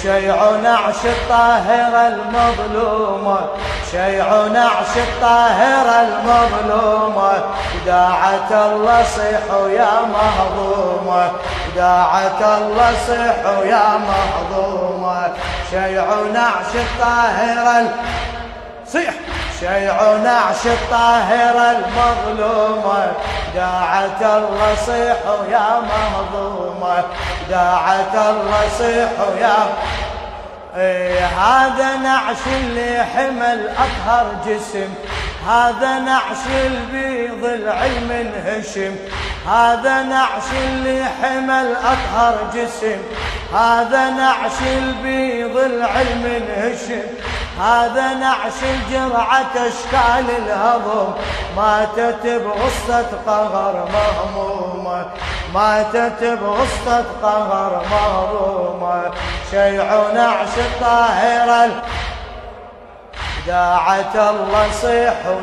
شيع نعش الطاهرة المظلومة، شيع نعش الطاهرة المظلومة، داعت الله صيحوا يا مهضومة، داعت الله صيحوا يا مهضومة. شيع نعش الطاهرة صيح، شيع نعش الطاهرة المظلومة، داعت الله صيحوا يا مهضومة، داعت الله صيحوا يا هذا نعش اللي حمل أطهر جسم، هذا نعش البيض العلم انهشم، هذا نعش اللي حمل أطهر جسم، هذا نعش البيض العلم انهشم، هذا نعش الجرعة أشكال الهضم، ماتت بغصة قهر مهمومة، ماتت بغصة قهر مهضومة. شيع نعش الطاهرة داعت الله صيحوا